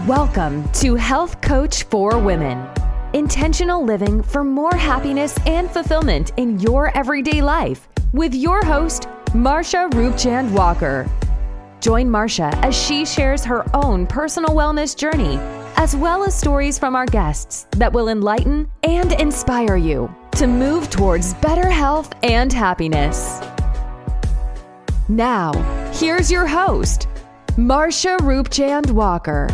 Welcome to Health Coach for Women. Intentional living for more happiness and fulfillment in your everyday life with your host, Marsha Roopchand-Walker. Join Marsha as she shares her own personal wellness journey, as well as stories from our guests that will enlighten and inspire you to move towards better health and happiness. Now, here's your host, Marsha Roopchand-Walker.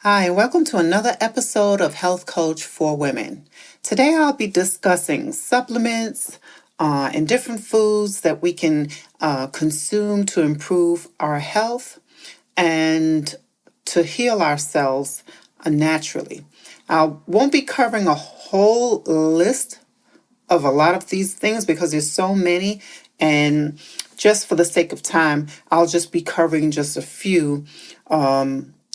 Hi, welcome to another episode of Health Coach for Women. Today I'll be discussing supplements and different foods that we can consume to improve our health and to heal ourselves naturally. I won't be covering a whole list of a lot of these things because there's so many, and just for the sake of time, I'll just be covering just a few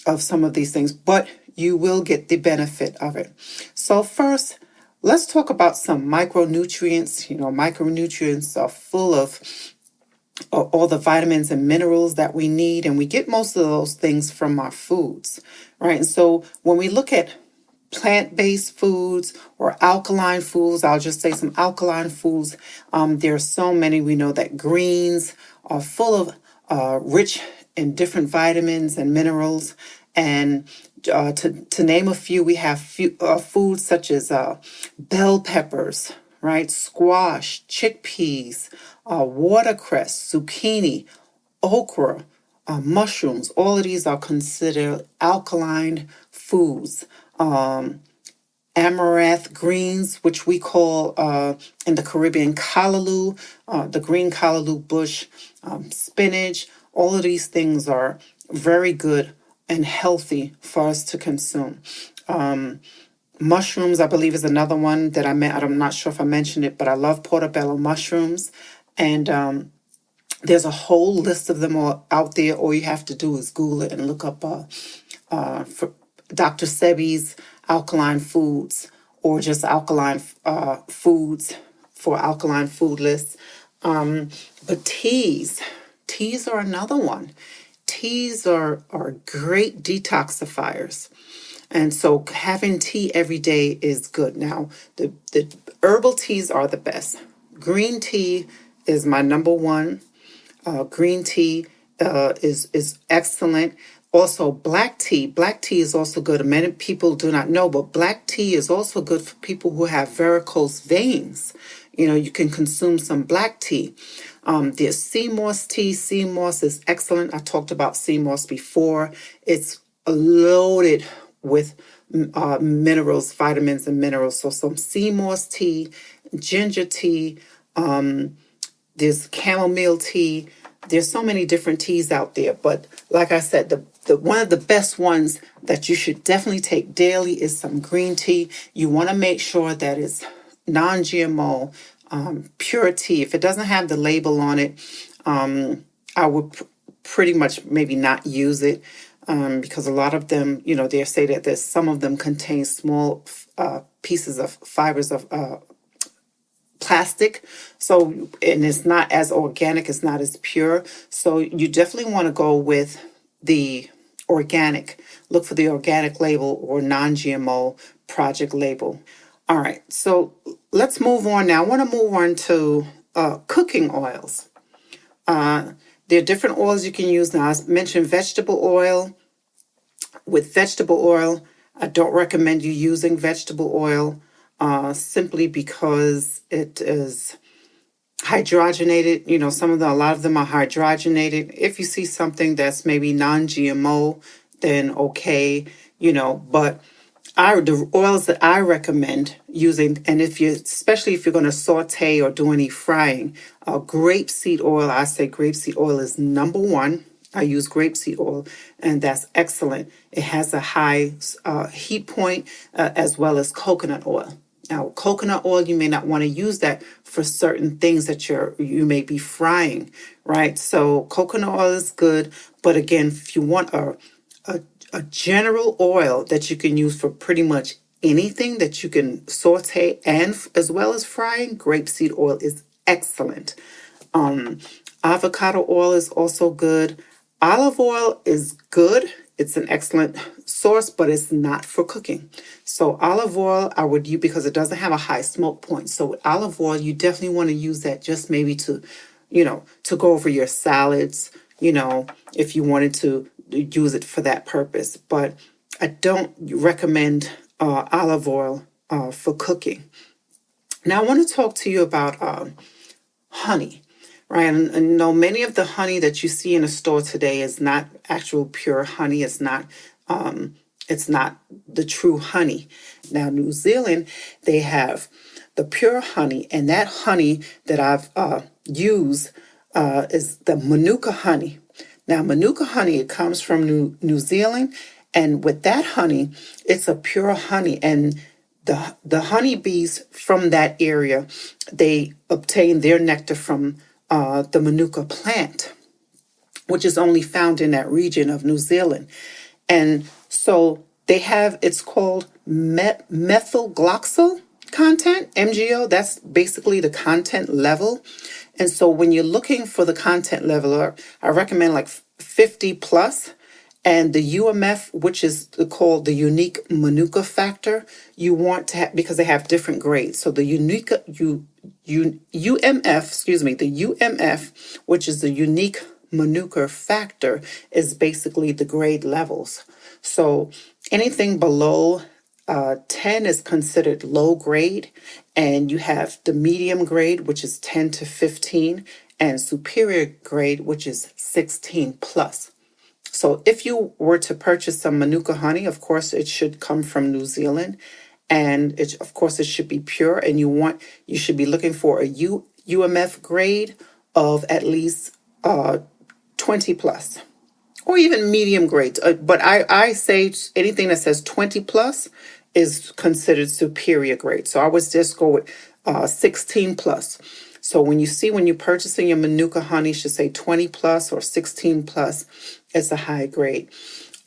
of some of these things, but you will get the benefit of it. So first, let's talk about some micronutrients. Micronutrients are full of all the vitamins and minerals that we need, and we get most of those things from our foods, right? And so when we look at plant-based foods or alkaline foods, I'll just say some alkaline foods. There are so many. We know that greens are full of rich in different vitamins and minerals. And to name a few, we have foods such as bell peppers, right? Squash, chickpeas, watercress, zucchini, okra, mushrooms. All of these are considered alkaline foods. Amaranth greens, which we call in the Caribbean callaloo, the green callaloo bush, spinach. All of these things are very good and healthy for us to consume. Mushrooms, I believe, is another one that I'm not sure if I mentioned it, but I love portobello mushrooms. And there's a whole list of them all out there. All you have to do is Google it and look up for Dr. Sebi's alkaline foods, or just alkaline foods for alkaline food lists. But teas are another one. Teas are great detoxifiers. And so having tea every day is good. Now, the herbal teas are the best. Green tea is my number one. Green tea is excellent. Also, black tea. Black tea is also good. Many people do not know, but black tea is also good for people who have varicose veins. You can consume some black tea. There's sea moss tea. Sea moss is excellent. I talked about sea moss before. It's loaded with minerals, vitamins and minerals. So some sea moss tea, ginger tea, there's chamomile tea. There's so many different teas out there. But like I said, the one of the best ones that you should definitely take daily is some green tea. You want to make sure that it's non-GMO, pure tea. If it doesn't have the label on it, I would pretty much maybe not use it because a lot of them, they say that some of them contain small pieces of fibers of plastic. So, and it's not as organic, it's not as pure. So you definitely want to go with the organic. Look for the organic label or non-GMO project label. All right, so let's move on now. I want to move on to cooking oils. There are different oils you can use now. I mentioned vegetable oil. With vegetable oil, I don't recommend you using vegetable oil simply because it is hydrogenated. A lot of them are hydrogenated. If you see something that's maybe non-GMO, then okay, but the oils that I recommend using, and especially if you're going to saute or do any frying, grapeseed oil, I say grapeseed oil is number one. I use grapeseed oil, and that's excellent. It has a high heat point as well as coconut oil. Now, coconut oil, you may not want to use that for certain things that you may be frying, right? So coconut oil is good, but again, if you want a a general oil that you can use for pretty much anything that you can saute and as well as frying, grapeseed oil is excellent. Um, Avocado oil is also good. Olive oil is good. It's an excellent source, but it's not for cooking. So olive oil, I would use because it doesn't have a high smoke point. So with olive oil, you definitely want to use that just maybe to, to go over your salads, if you wanted to use it for that purpose. But I don't recommend olive oil for cooking. Now I want to talk to you about honey, right? And many of the honey that you see in a store today is not actual pure honey. It's not the true honey. Now, New Zealand, they have the pure honey, and that honey that I've used is the Manuka honey. Now, Manuka honey, it comes from New Zealand, and with that honey, it's a pure honey, and the honeybees from that area, they obtain their nectar from the Manuka plant, which is only found in that region of New Zealand. And so they have, it's called methylgloxal content, MgO. That's basically the content level. And so when you're looking for the content level, I recommend like 50 plus. And the UMF, which is called the unique Manuka factor, you want to have, because they have different grades. So the UMF, the UMF, which is the unique Manuka factor, is basically the grade levels. So anything below 10 is considered low grade, and you have the medium grade, which is 10 to 15, and superior grade, which is 16 plus. So if you were to purchase some Manuka honey, of course, it should come from New Zealand, and of course, it should be pure, and you should be looking for a UMF grade of at least 20 plus, or even medium grade. But I say anything that says 20 plus is considered superior grade. So I would just go with 16 plus. So when you're purchasing your Manuka honey, it should say 20 plus or 16 plus. It's a high grade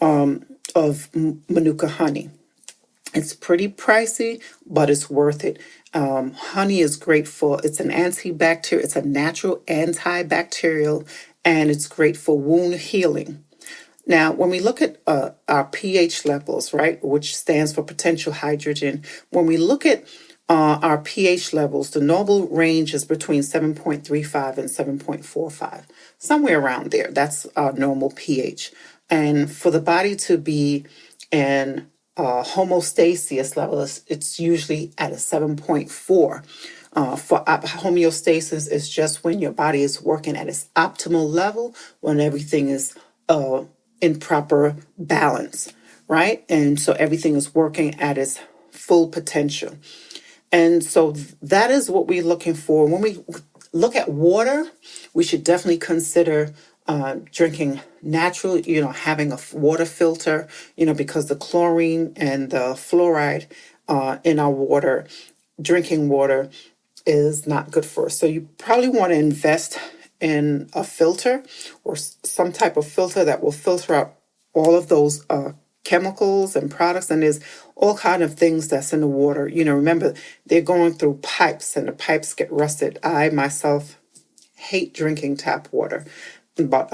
of Manuka honey. It's pretty pricey, but it's worth it. Honey is great it's an antibacterial, it's a natural antibacterial, and it's great for wound healing. Now, when we look at our pH levels, right, which stands for potential hydrogen, when we look at our pH levels, the normal range is between 7.35 and 7.45, somewhere around there. That's our normal pH. And for the body to be in homeostasis level, it's usually at a 7.4. For homeostasis, it's just when your body is working at its optimal level, when everything is in proper balance, right? And so everything is working at its full potential. And so that is what we're looking for. When we look at water, we should definitely consider drinking natural, having a water filter, because the chlorine and the fluoride in our water, drinking water, is not good for us. So you probably want to invest in a filter or some type of filter that will filter out all of those chemicals and products, and there's all kind of things that's in the water. Remember, they're going through pipes, and the pipes get rusted. I myself hate drinking tap water, but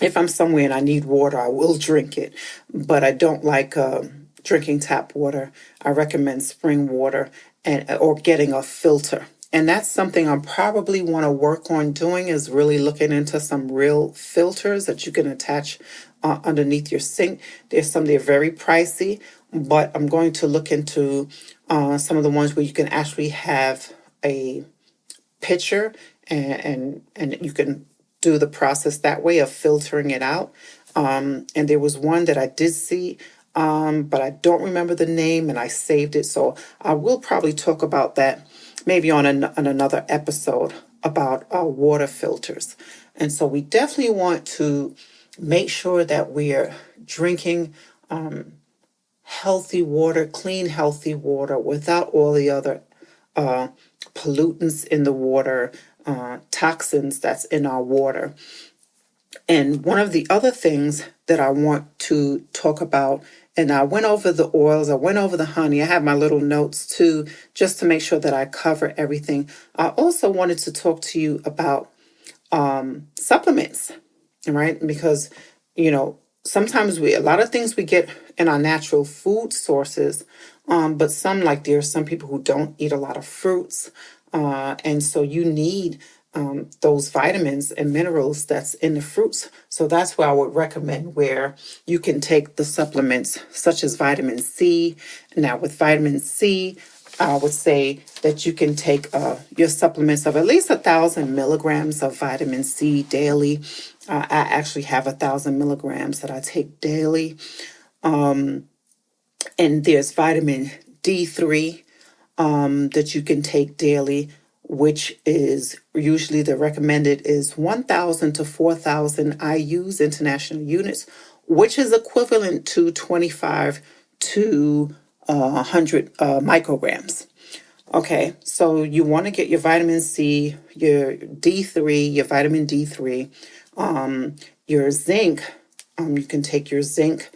if I'm somewhere and I need water, I will drink it. But I don't like drinking tap water. I recommend spring water or getting a filter. And that's something I probably want to work on doing, is really looking into some real filters that you can attach underneath your sink. They're very pricey, but I'm going to look into some of the ones where you can actually have a pitcher and you can do the process that way of filtering it out. And there was one that I did see, but I don't remember the name, and I saved it. So I will probably talk about that maybe on another episode about water filters. And so we definitely want to make sure that we're drinking healthy water, clean, healthy water, without all the other pollutants in the water, toxins that's in our water. And one of the other things that I want to talk about, and I went over the oils, I went over the honey, I have my little notes too, just to make sure that I cover everything. I also wanted to talk to you about supplements, right? Because, sometimes a lot of things we get in our natural food sources, but there are some people who don't eat a lot of fruits, and so you need those vitamins and minerals that's in the fruits. So that's where I would recommend where you can take the supplements such as vitamin C. Now, with vitamin C, I would say that you can take your supplements of at least 1,000 milligrams of vitamin C daily. I actually have 1,000 milligrams that I take daily. And there's vitamin D3 that you can take daily, which is usually the recommended is 1,000 to 4,000 IUs, international units, which is equivalent to 25 to 100 micrograms. Okay, so you want to get your vitamin C, your D3, your vitamin D3, your zinc. You can take your zinc,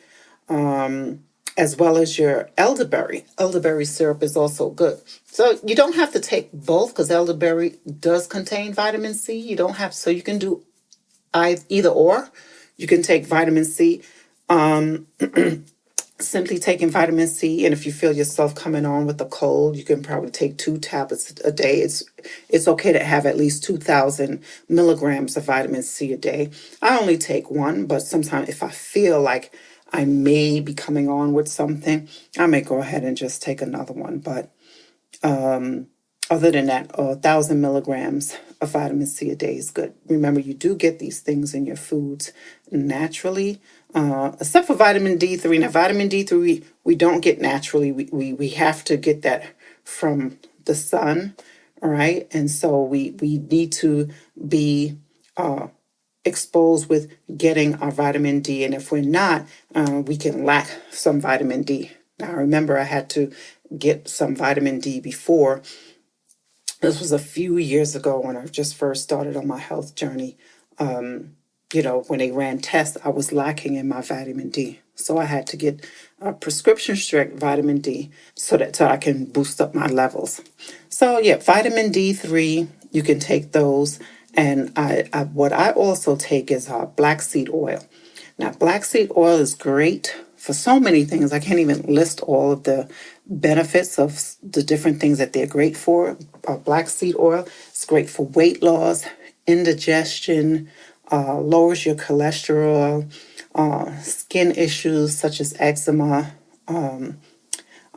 as well as your elderberry. Elderberry syrup is also good. So you don't have to take both because elderberry does contain vitamin C. You don't have, so you can do either or. You can take vitamin C. Simply taking vitamin C, and if you feel yourself coming on with a cold, you can probably take 2 tablets a day. It's okay to have at least 2,000 milligrams of vitamin C a day. I only take one, but sometimes if I feel like I may be coming on with something, I may go ahead and just take another one. But other than that, 1,000 milligrams of vitamin C a day is good. Remember, you do get these things in your foods naturally, except for vitamin D3. Now, vitamin D3 we don't get naturally. We have to get that from the sun, all right? And so we need to be exposed with getting our vitamin D. And if we're not, we can lack some vitamin D. Now, remember, I had to get some vitamin D before. This was a few years ago when I just first started on my health journey. When they ran tests, I was lacking in my vitamin D. So I had to get a prescription strength vitamin D so I can boost up my levels. So yeah, vitamin D3, you can take those. And what I also take is black seed oil. Now, black seed oil is great for so many things. I can't even list all of the benefits of the different things that they're great for. Black seed oil is great for weight loss, indigestion, lowers your cholesterol, skin issues such as eczema.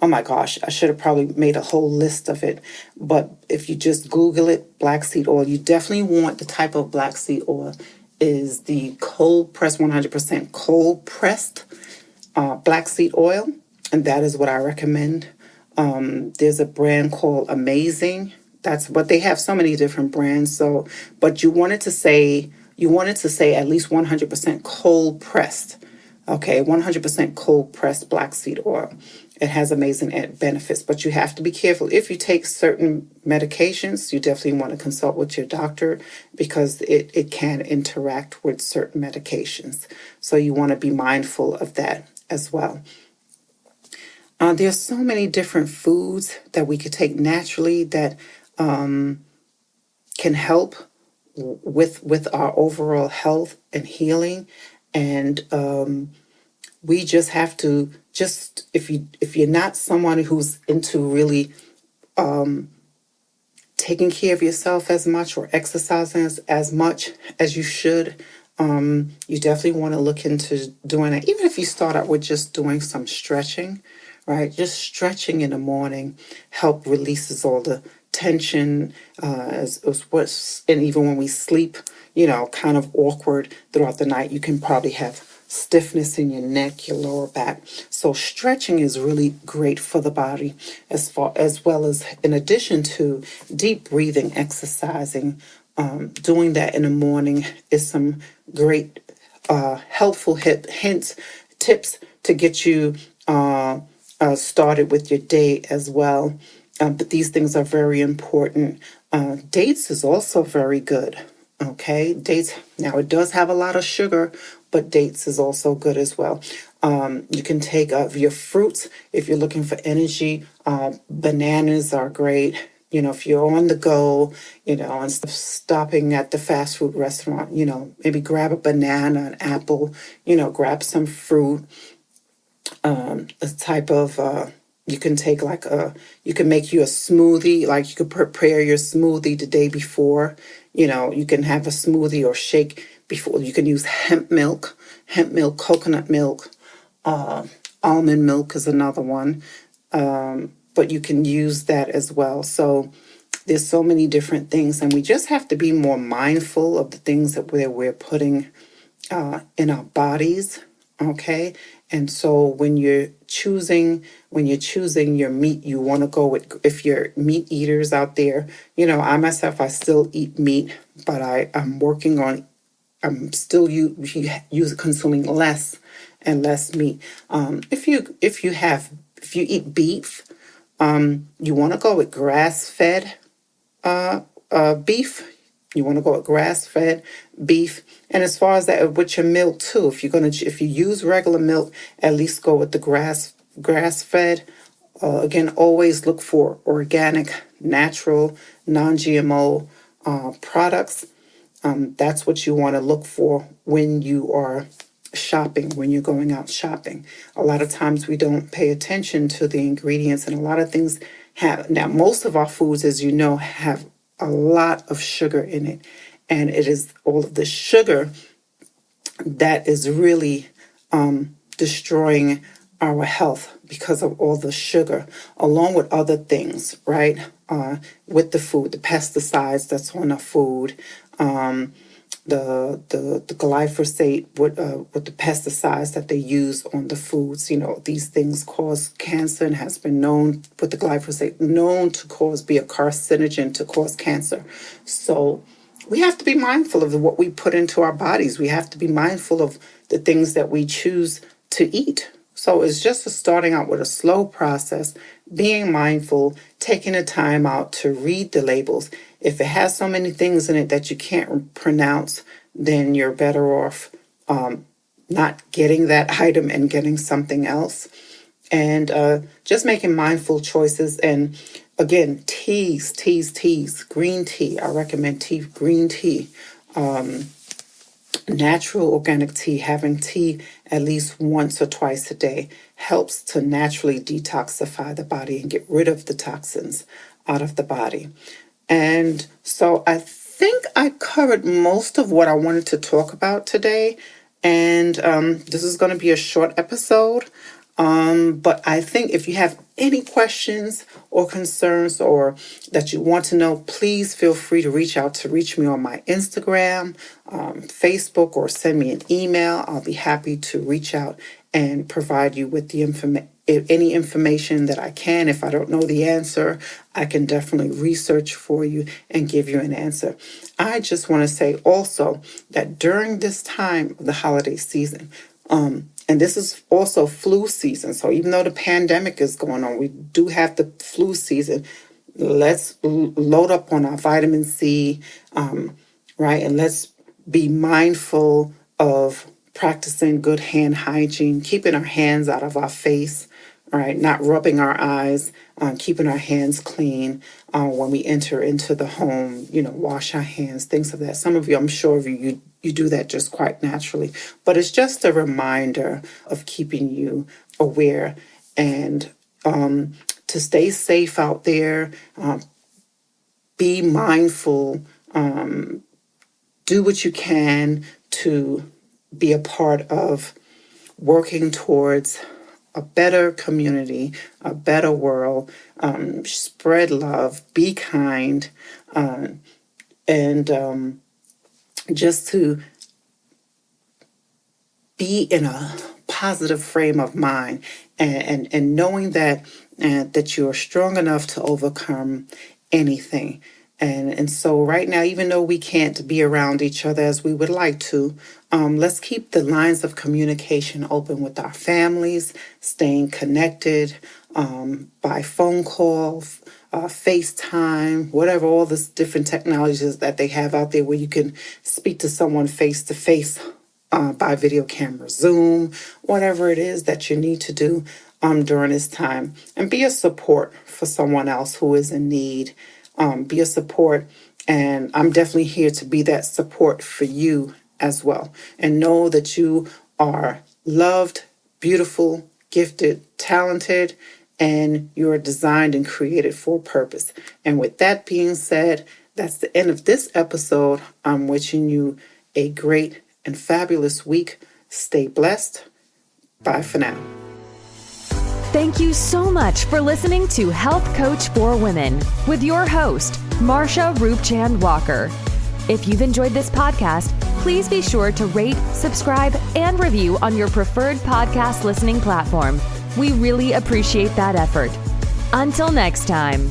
Oh my gosh, I should have probably made a whole list of it. But if you just Google it, black seed oil, you definitely want the type of black seed oil is the cold pressed, 100% cold pressed black seed oil. And that is what I recommend. There's a brand called Amazing. That's what they have, so many different brands. So, but you wanted to say at least 100% cold pressed. Okay, 100% cold pressed black seed oil. It has amazing benefits, but you have to be careful. If you take certain medications, you definitely want to consult with your doctor because it can interact with certain medications. So you want to be mindful of that as well. There's so many different foods that we could take naturally that can help with our overall health and healing. And we just have to if you're not someone who's into really taking care of yourself as much or exercising as much as you should, you definitely want to look into doing that. Even if you start out with just doing some stretching, right? Just stretching in the morning help releases all the tension, and even when we sleep, kind of awkward throughout the night, you can probably have stiffness in your neck, your lower back. So stretching is really great for the body, as well as in addition to deep breathing, exercising. Doing that in the morning is some great helpful tips to get you started with your day as well. But these things are very important. Dates is also very good. Okay, dates. Now it does have a lot of sugar, but dates is also good as well. You can take your fruits if you're looking for energy. Bananas are great. If you're on the go, instead of stopping at the fast food restaurant, maybe grab a banana, an apple, grab some fruit, a type of you can take you can make you a smoothie, like you could prepare your smoothie the day before. You can have a smoothie or shake before. You can use hemp milk, coconut milk, almond milk is another one. But you can use that as well. So there's so many different things, and we just have to be more mindful of the things that we're putting in our bodies. Okay. And so when you're choosing your meat, you want to go with, if you're meat eaters out there, I myself, I still eat meat, but I'm still consuming less and less meat. If you eat beef, you want to go with grass-fed beef. You want to go with grass-fed beef. And as far as that, with your milk too, if you use regular milk, at least go with the grass-fed. Again, always look for organic, natural, non-GMO products. That's what you want to look for when you are shopping, when you're going out shopping. A lot of times we don't pay attention to the ingredients, and a lot of things now, most of our foods, as you know, have a lot of sugar in it. And it is all of the sugar that is really destroying our health, because of all the sugar, along with other things, right? With the food, the pesticides that's on our food, the glyphosate with the pesticides that they use on the foods. These things cause cancer, and has been known with the glyphosate known to be a carcinogen, to cause cancer. So we have to be mindful of what we put into our bodies. We have to be mindful of the things that we choose to eat. So it's just starting out with a slow process, being mindful, taking the time out to read the labels. If it has so many things in it that you can't pronounce, then you're better off not getting that item and getting something else. And just making mindful choices. And again, teas, green tea. I recommend green tea. Natural organic tea, having tea at least once or twice a day helps to naturally detoxify the body and get rid of the toxins out of the body. And so I think I covered most of what I wanted to talk about today. And this is going to be a short episode. But I think if you have any questions or concerns, or that you want to know, please feel free to reach me on my Instagram, Facebook, or send me an email. I'll be happy to reach out and provide you with the any information that I can. If I don't know the answer, I can definitely research for you and give you an answer. I just want to say also that during this time of the holiday season, and this is also flu season. So even though the pandemic is going on, we do have the flu season. Let's load up on our vitamin C, right? And let's be mindful of practicing good hand hygiene, keeping our hands out of our face, right? Not rubbing our eyes, keeping our hands clean when we enter into the home, wash our hands, things of that. Some of you, I'm sure of you do that just quite naturally, but it's just a reminder of keeping you aware and to stay safe out there, be mindful, do what you can to be a part of working towards a better community, a better world, spread love, be kind, and just to be in a positive frame of mind, and knowing that that you are strong enough to overcome anything. And so right now, even though we can't be around each other as we would like to, let's keep the lines of communication open with our families, staying connected by phone call, FaceTime, whatever, all the different technologies that they have out there where you can speak to someone face to face by video camera, Zoom, whatever it is that you need to do during this time. And be a support for someone else who is in need. Be a support, and I'm definitely here to be that support for you as well. And know that you are loved, beautiful, gifted, talented, and you are designed and created for a purpose. And with that being said, that's the end of this episode. I'm wishing you a great and fabulous week. Stay blessed. Bye for now. Thank you so much for listening to Health Coach for Women with your host, Marsha Roopchand-Walker. If you've enjoyed this podcast, please be sure to rate, subscribe, and review on your preferred podcast listening platform. We really appreciate that effort. Until next time.